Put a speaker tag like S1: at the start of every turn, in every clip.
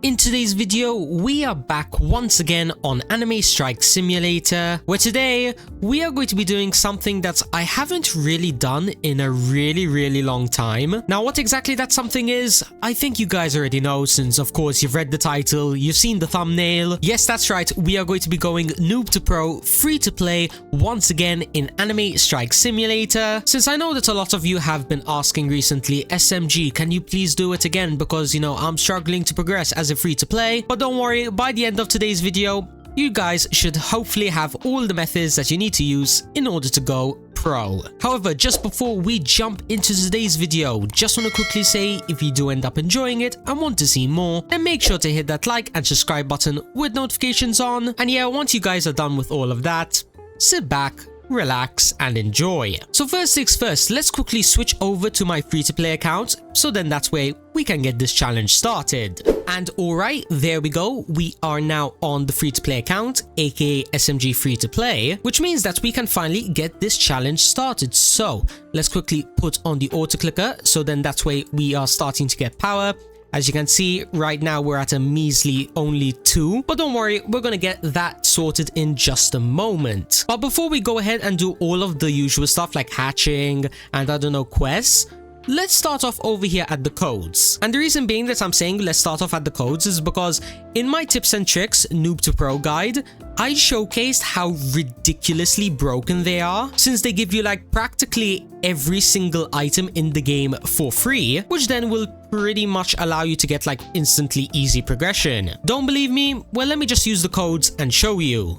S1: In today's video, we are back once again on Anime Strike Simulator, where today we are going to be doing something that I haven't really done in a really long time. Now, what exactly that something is, I think you guys already know, since of course you've read the title, you've seen the thumbnail. Yes, that's right, we are going to be going noob to pro, free to play, once again in Anime Strike Simulator. Since I know that a lot of you have been asking recently, SMG, can you please do it again, because you know, I'm struggling to progress as a free to play. But don't worry, by the end of today's video, you guys should hopefully have all the methods that you need to use in order to go pro. However, just before we jump into today's video, just want to quickly say, if you do end up enjoying it and want to see more, then make sure to hit that like and subscribe button with notifications on. And yeah, once you guys are done with all of that, sit back, relax and enjoy. So first things first, let's quickly switch over to my free-to-play account, so then that way we can get this challenge started. And alright, there we go, we are now on the free-to-play account, aka SMG free-to-play, which means that we can finally get this challenge started. So let's quickly put on the auto clicker, so then that way we are starting to get power. As you can see, right now we're at a measly only 2, but don't worry, we're gonna get that sorted in just a moment. But before we go ahead and do all of the usual stuff like hatching and I don't know, quests, let's start off over here at the codes. And the reason being that I'm saying let's start off at the codes is because in my tips and tricks noob to pro guide, I showcased how ridiculously broken they are, since they give you like practically every single item in the game for free, which then will pretty much allow you to get like instantly easy progression. Don't believe me? Well, let me just use the codes and show you.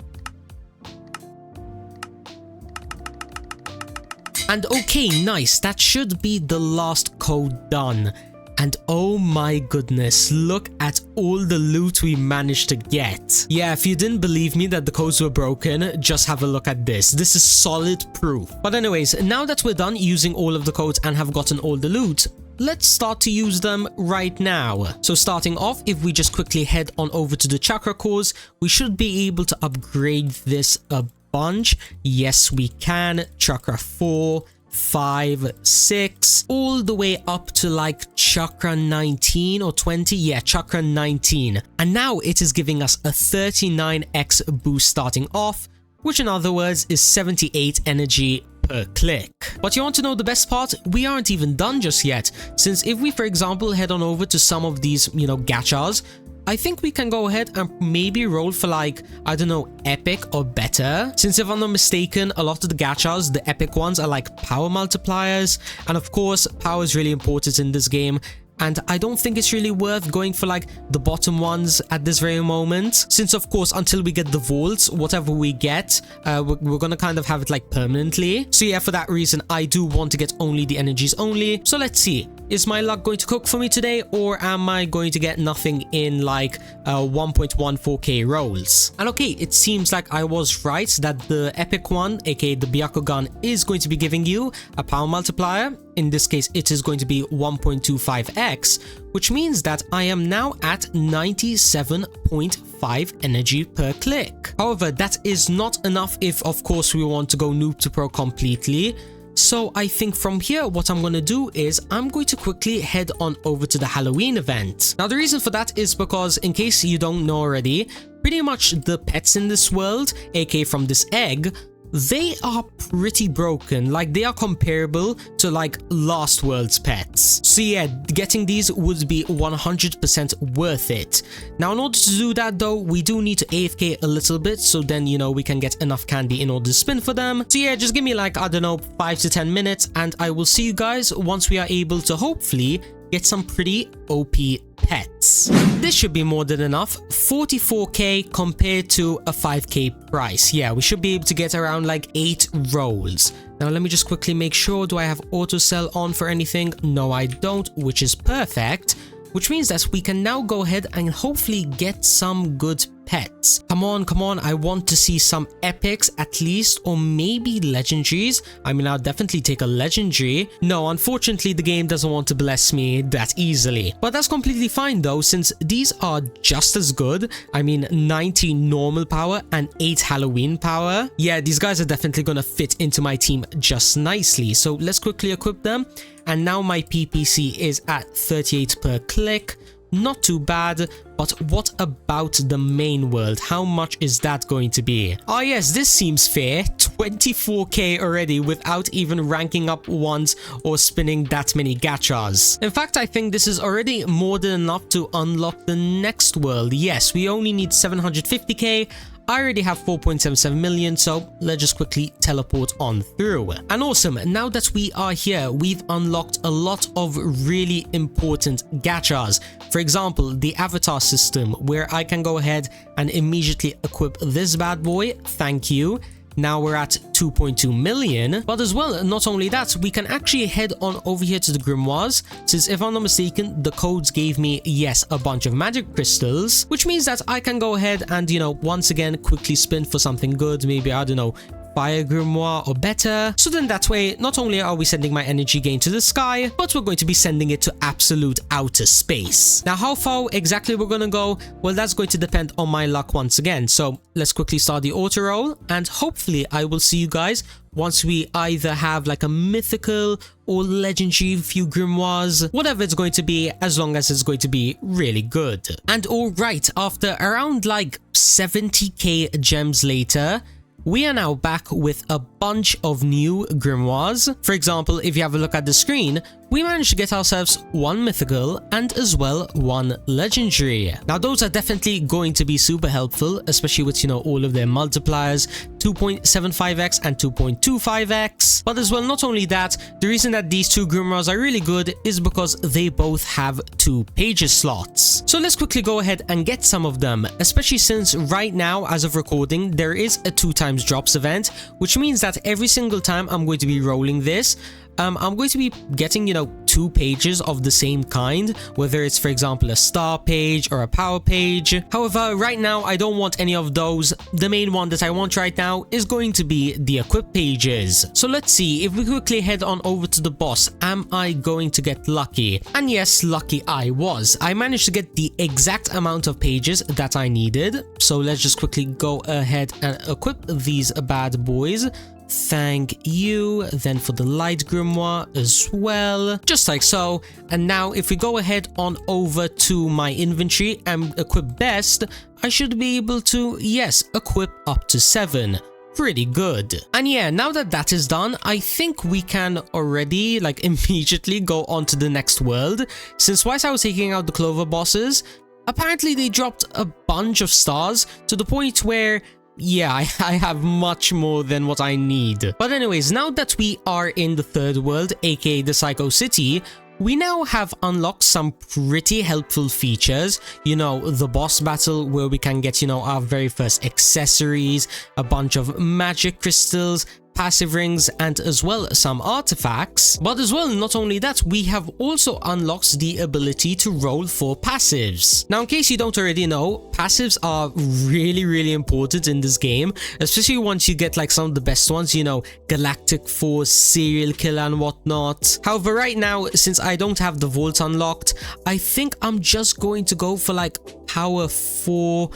S1: And okay, nice, that should be the last code done. And oh my goodness, look at all the loot we managed to get. Yeah, if you didn't believe me that the codes were broken, just have a look at this. This is solid proof. But anyways, now that we're done using all of the codes and have gotten all the loot, let's start to use them right now. So starting off, if we just quickly head on over to the chakra cores, we should be able to upgrade this a bunch. Yes, we can. Chakra 4, 5, 6, all the way up to like chakra 19 or 20. Yeah, chakra 19. And now it is giving us a 39x boost starting off, which in other words is 78 energy per click. But you want to know the best part? We aren't even done just yet, since if we for example head on over to some of these, you know, gachas, I think we can go ahead and maybe roll for like, I don't know, epic or better. Since if I'm not mistaken, a lot of the gachas, the epic ones, are like power multipliers. And of course, power is really important in this game. And I don't think it's really worth going for like the bottom ones at this very moment, since of course until we get the vaults, whatever we get, we're gonna kind of have it like permanently. So yeah, for that reason I do want to get only the energies only. So let's see, is my luck going to cook for me today, or am I going to get nothing in like 1.14k rolls? And okay, it seems like I was right that the epic one, aka the Byakugan, is going to be giving you a power multiplier. In this case, it is going to be 1.25x, which means that I am now at 97.5 energy per click. However, that is not enough if, of course, we want to go noob to pro completely. So I think from here, what I'm going to do is I'm going to quickly head on over to the Halloween event. Now, the reason for that is because, in case you don't know already, pretty much the pets in this world, aka from this egg, they are pretty broken. Like, they are comparable to like last world's pets. So yeah, getting these would be 100% worth it. Now, in order to do that though, we do need to AFK a little bit, so then, you know, we can get enough candy in order to spin for them. So yeah, just give me like, I don't know, 5 to 10 minutes and I will see you guys once we are able to hopefully get some pretty OP pets. This should be more than enough. 44k compared to a 5k price. Yeah, we should be able to get around like 8 rolls. Now let me just quickly make sure, do I have auto sell on for anything? No, I don't, which is perfect, which means that we can now go ahead and hopefully get some good pets. Come on, I want to see some epics at least, or maybe legendaries. I mean, I'll definitely take a legendary. No, unfortunately the game doesn't want to bless me that easily, but that's completely fine though, since these are just as good. I mean, 90 normal power and 8 Halloween power. Yeah, these guys are definitely gonna fit into my team just nicely. So let's quickly equip them, and now my PPC is at 38 per click. not too bad. But what about the main world? How much is that going to be? Oh yes, this seems fair. 24k already without even ranking up once or spinning that many gachas. In fact, I think this is already more than enough to unlock the next world. Yes, we only need 750k. I already have 4.77 million, so let's just quickly teleport on through. And awesome, now that we are here, we've unlocked a lot of really important gachas. For example, the avatar system, where I can go ahead and immediately equip this bad boy. Thank you. Now we're at 2.2 million, but as well, not only that, we can actually head on over here to the grimoires, since if I'm not mistaken, the codes gave me, yes, a bunch of magic crystals, which means that I can go ahead and, you know, once again, quickly spin for something good, maybe, I don't know, fire grimoire or better. So then that way, not only are we sending my energy gain to the sky, but we're going to be sending it to absolute outer space. Now, how far exactly we're going to go? Well, that's going to depend on my luck once again. So let's quickly start the auto roll, and hopefully I will see you guys once we either have like a mythical or legendary few grimoires, whatever it's going to be, as long as it's going to be really good. And alright, after around like 70k gems later, we are now back with a bunch of new grimoires. For example, if you have a look at the screen, we managed to get ourselves one mythical and as well one legendary. Now those are definitely going to be super helpful, especially with, you know, all of their multipliers, 2.75x and 2.25x. But as well, not only that, the reason that these two grimoires are really good is because they both have 2 pages slots. So let's quickly go ahead and get some of them, especially since right now, as of recording, there is a 2x drops event, which means that every single time I'm going to be rolling this, I'm going to be getting, you know, 2 pages of the same kind, whether it's, for example, a star page or a power page. However, right now, I don't want any of those. The main one that I want right now is going to be the equip pages. So let's see, if we quickly head on over to the boss, am I going to get lucky? And yes, lucky I was. I managed to get the exact amount of pages that I needed. So let's just quickly go ahead and equip these bad boys. Thank you. Then for the light grimoire as well, just like so. And now if we go ahead on over to my inventory and equip best, I should be able to, yes, equip up to 7. Pretty good. And yeah, now that that is done, I think we can already like immediately go on to the next world, since whilst I was taking out the clover bosses, apparently they dropped a bunch of stars to the point where, yeah, I have much more than what I need. But anyways, now that we are in the third world, aka the Psycho City, we now have unlocked some pretty helpful features. You know, the boss battle where we can get, you know, our very first accessories, a bunch of magic crystals, passive rings, and as well some artifacts. But as well, not only that, we have also unlocked the ability to roll for passives. Now, in case you don't already know, passives are really important in this game, especially once you get like some of the best ones, you know, Galactic Force, Serial Killer and whatnot. However, right now, since I don't have the vault unlocked, I think I'm just going to go for like power 4,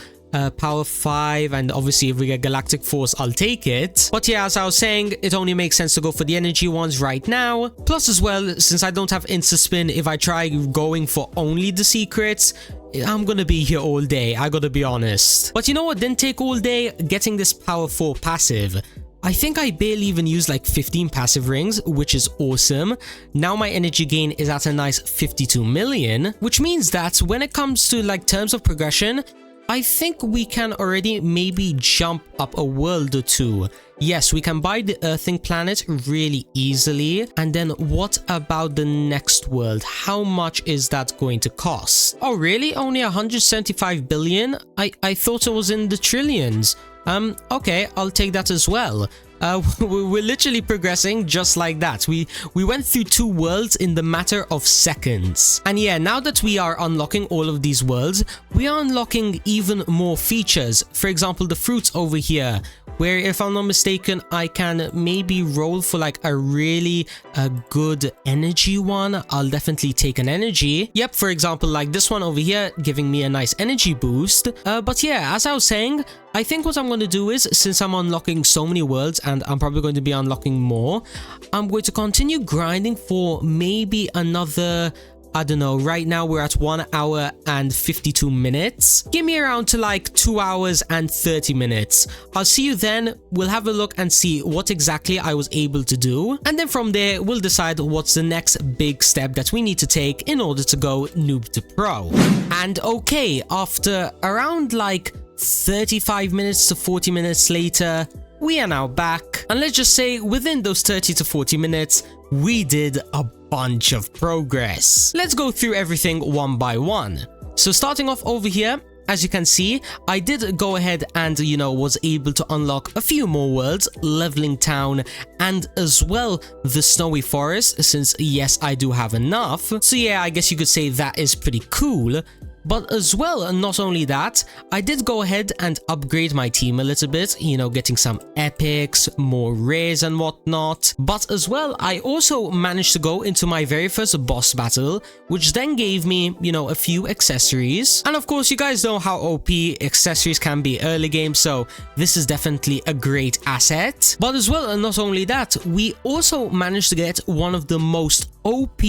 S1: power 5, and obviously if we get Galactic Force, I'll take it. But yeah, as I was saying, it only makes sense to go for the energy ones right now. Plus as well, since I don't have Insta Spin, if I try going for only the secrets, I'm gonna be here all day, I gotta be honest. But you know what didn't take all day? Getting this power 4 passive. I think I barely even used like 15 passive rings, which is awesome. Now my energy gain is at a nice 52 million, which means that when it comes to like terms of progression, I think we can already maybe jump up a world or 2. Yes, we can buy the Earthing planet really easily. And then what about the next world? How much is that going to cost? Oh, really? Only 175 billion? I thought it was in the trillions. Okay, I'll take that as well. We're literally progressing just like that. We went through 2 worlds in the matter of seconds. And yeah, now that we are unlocking all of these worlds, we are unlocking even more features. For example, the fruits over here, where if I'm not mistaken, I can maybe roll for like a really good energy one. I'll definitely take an energy. Yep, for example, like this one over here, giving me a nice energy boost. But yeah, as I was saying, I think what I'm going to do is, since I'm unlocking so many worlds and I'm probably going to be unlocking more, I'm going to continue grinding for maybe another I don't know, right now we're at 1 hour and 52 minutes. Give me around to like 2 hours and 30 minutes. I'll see you then. We'll have a look and see what exactly I was able to do. And then from there, we'll decide what's the next big step that we need to take in order to go noob to pro. And okay, after around like 35 minutes to 40 minutes later, we are now back. And let's just say within those 30 to 40 minutes, we did a bunch of progress. Let's go through everything one by one. So starting off over here, as you can see, I did go ahead and, was able to unlock a few more worlds, leveling town, and as well the snowy forest, since yes, I do have enough. So yeah, I guess you could say that is pretty cool. But as well, not only that, I did go ahead and upgrade my team a little bit, getting some epics, more rares and whatnot. But as well, I also managed to go into my very first boss battle, which then gave me, a few accessories. And of course, you guys know how OP accessories can be early game, so this is definitely a great asset. But as well, and not only that, we also managed to get one of the most OP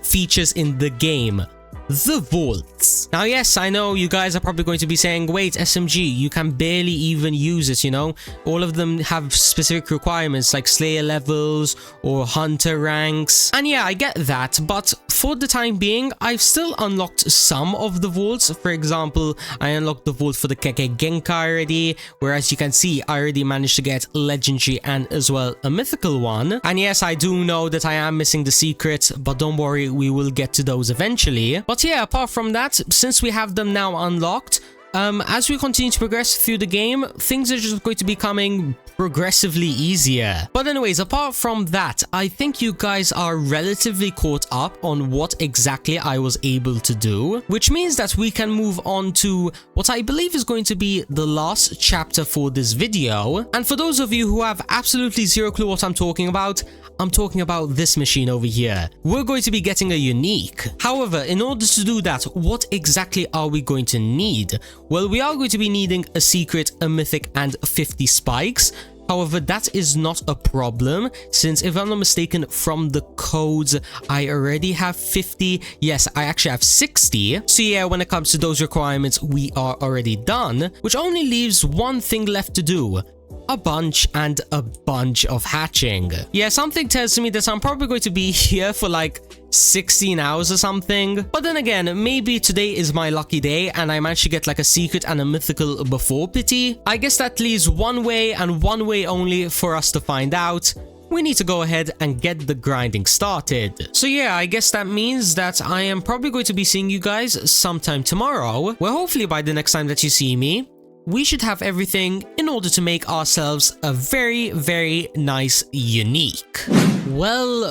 S1: features in the game. The vaults. Now yes, I know you guys are probably going to be saying, wait, SMG, you can barely even use it, all of them have specific requirements like slayer levels or hunter ranks. And yeah, I get that, but for the time being, I've still unlocked some of the vaults. For example, I unlocked the vault for the Keke Genkai already, whereas you can see I already managed to get legendary and as well a mythical one. And yes, I do know that I am missing the secret, but don't worry, we will get to those eventually. But yeah, apart from that, since we have them now unlocked, as we continue to progress through the game, things are just going to be becoming progressively easier. But anyways, apart from that, I think you guys are relatively caught up on what exactly I was able to do, which means that we can move on to what I believe is going to be the last chapter for this video. And for those of you who have absolutely zero clue what I'm talking about this machine over here. We're going to be getting a unique. However, in order to do that, what exactly are we going to need? Well, we are going to be needing a secret, a mythic, and 50 spikes. However, that is not a problem, since if I'm not mistaken from the codes, I already have 50. Yes, I actually have 60. So yeah, when it comes to those requirements, we are already done, which only leaves one thing left to do. A bunch of hatching. Yeah, something tells me that I'm probably going to be here for like 16 hours or something. But then again, maybe today is my lucky day and I managed to get like a secret and a mythical before pity. I guess that leaves one way and one way only for us to find out. We need to go ahead and get the grinding started. So yeah, I guess that means that I am probably going to be seeing you guys sometime tomorrow, where hopefully by the next time that you see me, we should have everything in order to make ourselves a very, very nice unique. Well,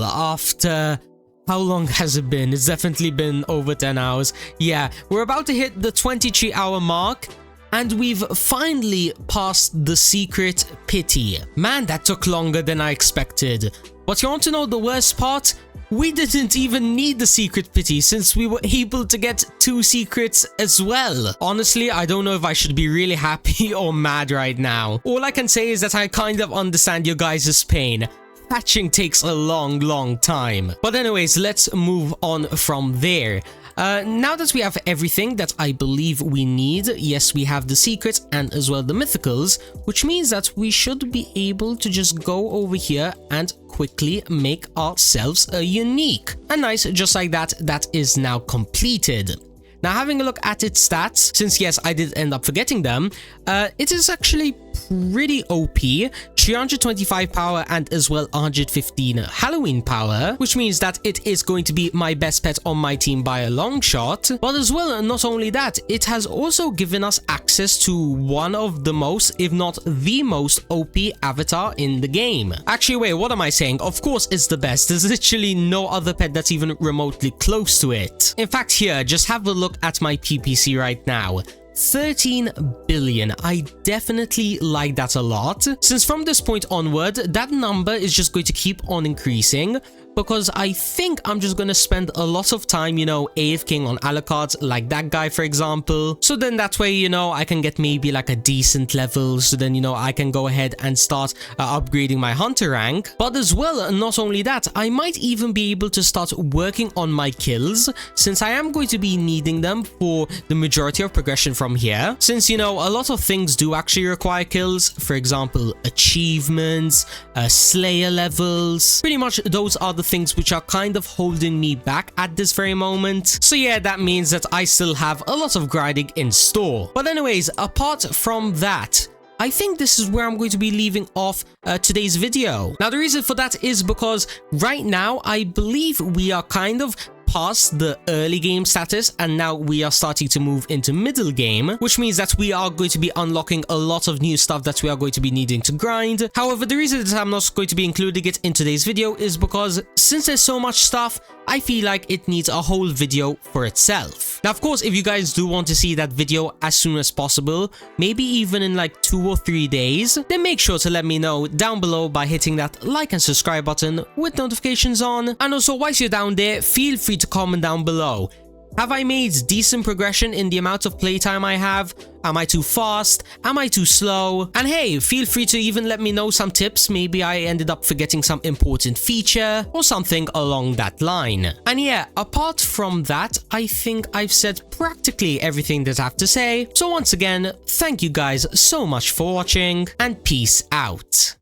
S1: after... how long has it been? It's definitely been over 10 hours. Yeah, we're about to hit the 23-hour mark, and we've finally passed the secret pity. Man, that took longer than I expected. But you want to know the worst part? We didn't even need the secret pity since we were able to get 2 secrets as well. Honestly, I don't know if I should be really happy or mad right now. All I can say is that I kind of understand your guys' pain. Hatching takes a long time. But anyways, let's move on from there. Now that we have everything that I believe we need, yes, we have the secrets and as well the mythicals, which means that we should be able to just go over here and quickly make ourselves a unique. And nice, just like that, that is now completed. Now, having a look at its stats, since yes, I did end up forgetting them, it is actually pretty OP, 325 power and as well 115 Halloween power, which means that it is going to be my best pet on my team by a long shot. But as well, not only that, it has also given us access to one of the most, if not the most OP avatar in the game. Actually, wait, what am I saying? Of course it's the best. There's literally no other pet that's even remotely close to it. In fact, here, just have a look at my PPC right now. 13 billion. I definitely like that a lot, since from this point onward, that number is just going to keep on increasing. because I think I'm just gonna spend a lot of time, you know, AFKing on Alucards like that guy, for example. So then that way, you know, I can get maybe like a decent level. So then, you know, I can go ahead and start upgrading my hunter rank. But as well, not only that, I might even be able to start working on my kills, since I am going to be needing them for the majority of progression from here. Since, you know, a lot of things do actually require kills. For example, achievements, slayer levels. Pretty much those are the things which are kind of holding me back at this very moment. So yeah, that means that I still have a lot of grinding in store. But anyways, apart from that, I think this is where I'm going to be leaving off today's video. Now, the reason for that is because right now, I believe we are kind of past the early game status, and now we are starting to move into middle game, which means that we are going to be unlocking a lot of new stuff that we are going to be needing to grind. However, the reason that I'm not going to be including it in today's video is because since there's so much stuff, I feel like it needs a whole video for itself. Now, of course, if you guys do want to see that video as soon as possible, maybe even in like 2 or 3 days, then make sure to let me know down below by hitting that like and subscribe button with notifications on. And also, whilst you're down there, feel free to comment down below. Have I made decent progression in the amount of playtime I have? Am I too fast? Am I too slow? And hey, feel free to even let me know some tips. Maybe I ended up forgetting some important feature or something along that line. And yeah, apart from that, I think I've said practically everything that I have to say. So once again, thank you guys so much for watching, and peace out.